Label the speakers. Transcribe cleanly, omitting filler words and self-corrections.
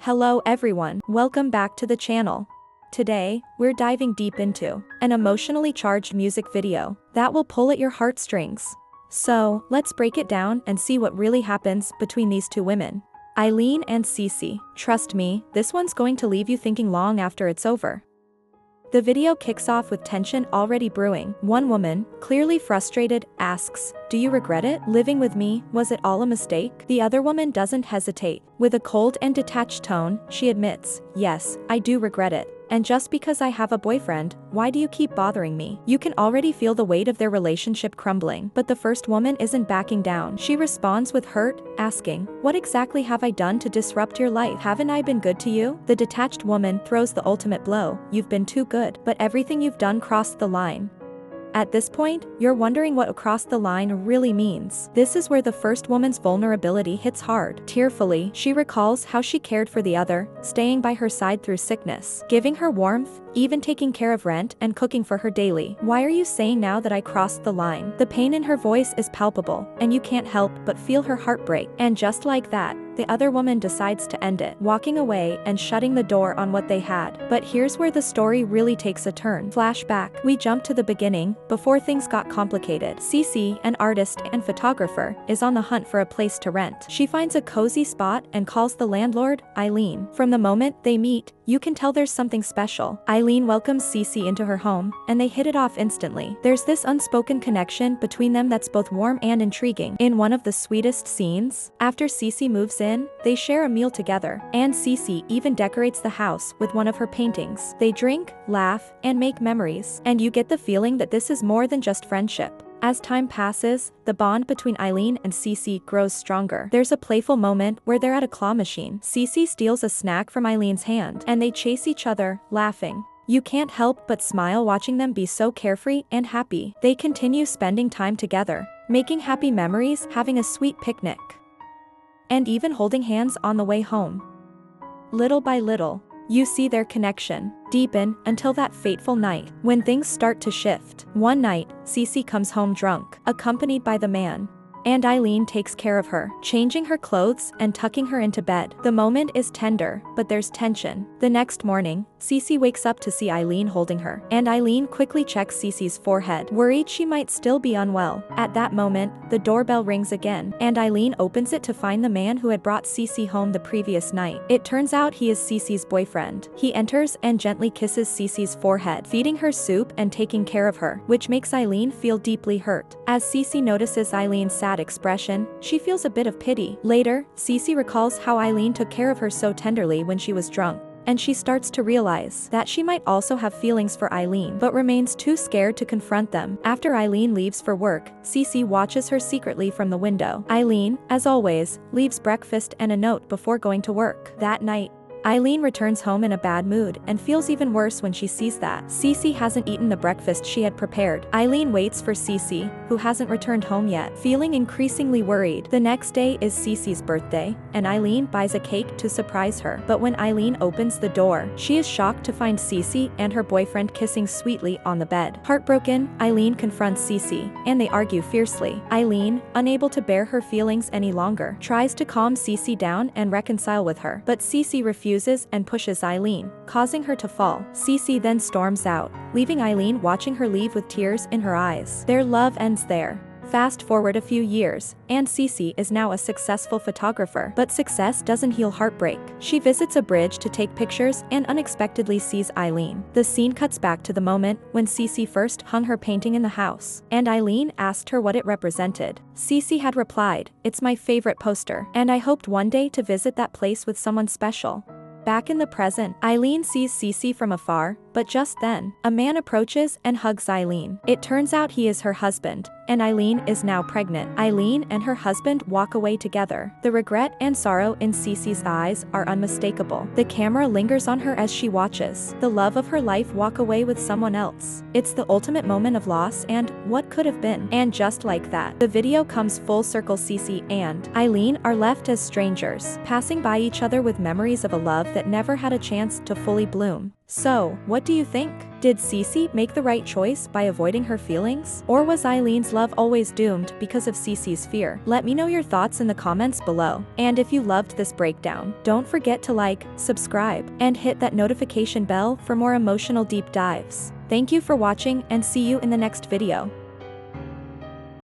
Speaker 1: Hello everyone, welcome back to the channel. Today, we're diving deep into an emotionally charged music video that will pull at your heartstrings. So, let's break it down and see what really happens between these two women. Eileen and Cece. Trust me, this one's going to leave you thinking long after it's over. The video kicks off with tension already brewing. One woman, clearly frustrated, asks, "Do you regret it? Living with me, was it all a mistake?" The other woman doesn't hesitate. With a cold and detached tone, she admits, "Yes, I do regret it. And just because I have a boyfriend, why do you keep bothering me?" You can already feel the weight of their relationship crumbling. But the first woman isn't backing down. She responds with hurt, asking, "What exactly have I done to disrupt your life? Haven't I been good to you?" The detached woman throws the ultimate blow. "You've been too good, but everything you've done crossed the line." At this point, you're wondering what across the line really means. This is where the first woman's vulnerability hits hard. Tearfully, she recalls how she cared for the other, staying by her side through sickness, giving her warmth, even taking care of rent and cooking for her daily. "Why are you saying now that I crossed the line?" The pain in her voice is palpable, and you can't help but feel her heart break. And just like that, the other woman decides to end it, walking away and shutting the door on what they had. But here's where the story really takes a turn. Flashback. We jump to the beginning, before things got complicated. Cece, an artist and photographer, is on the hunt for a place to rent. She finds a cozy spot and calls the landlord, Eileen. From the moment they meet, you can tell there's something special. Eileen welcomes Cece into her home, and they hit it off instantly. There's this unspoken connection between them that's both warm and intriguing. In one of the sweetest scenes, after Cece moves in, they share a meal together, and Cece even decorates the house with one of her paintings. They drink, laugh, and make memories, and you get the feeling that this is more than just friendship. As time passes, the bond between Eileen and Cece grows stronger. There's a playful moment where they're at a claw machine. Cece steals a snack from Eileen's hand, and they chase each other, laughing. You can't help but smile watching them be so carefree and happy. They continue spending time together, making happy memories, having a sweet picnic, and even holding hands on the way home. Little by little, you see their connection deepen until that fateful night when things start to shift. One night, Cece comes home drunk, accompanied by the man, and Eileen takes care of her, changing her clothes and tucking her into bed. The moment is tender, but there's tension. The next morning, Cece wakes up to see Eileen holding her, and Eileen quickly checks Cece's forehead, worried she might still be unwell. At that moment, the doorbell rings again, and Eileen opens it to find the man who had brought Cece home the previous night. It turns out he is Cece's boyfriend. He enters and gently kisses Cece's forehead, feeding her soup and taking care of her, which makes Eileen feel deeply hurt. As Cece notices Eileen's sad expression, she feels a bit of pity. Later, Cece recalls how Eileen took care of her so tenderly when she was drunk, and she starts to realize that she might also have feelings for Eileen, but remains too scared to confront them. After Eileen leaves for work, Cece watches her secretly from the window. Eileen, as always, leaves breakfast and a note before going to work. That night, Eileen returns home in a bad mood and feels even worse when she sees that Cece hasn't eaten the breakfast she had prepared. Eileen waits for Cece, who hasn't returned home yet, feeling increasingly worried. The next day is Cece's birthday, and Eileen buys a cake to surprise her. But when Eileen opens the door, she is shocked to find Cece and her boyfriend kissing sweetly on the bed. Heartbroken, Eileen confronts Cece, and they argue fiercely. Eileen, unable to bear her feelings any longer, tries to calm Cece down and reconcile with her, but Cece refuses and pushes Eileen, causing her to fall. Cece then storms out, leaving Eileen watching her leave with tears in her eyes. Their love ends there. Fast forward a few years, and Cece is now a successful photographer. But success doesn't heal heartbreak. She visits a bridge to take pictures and unexpectedly sees Eileen. The scene cuts back to the moment when Cece first hung her painting in the house, and Eileen asked her what it represented. Cece had replied, "It's my favorite poster, and I hoped one day to visit that place with someone special." Back in the present, Eileen sees Cece from afar, but just then, a man approaches and hugs Eileen. It turns out he is her husband, and Eileen is now pregnant. Eileen and her husband walk away together. The regret and sorrow in Cece's eyes are unmistakable. The camera lingers on her as she watches the love of her life walk away with someone else. It's the ultimate moment of loss and what could have been. And just like that, the video comes full circle. Cece and Eileen are left as strangers, passing by each other with memories of a love that never had a chance to fully bloom. So, what do you think? Did Cece make the right choice by avoiding her feelings? Or was Eileen's love always doomed because of Cece's fear? Let me know your thoughts in the comments below. And if you loved this breakdown, don't forget to like, subscribe, and hit that notification bell for more emotional deep dives. Thank you for watching and see you in the next video.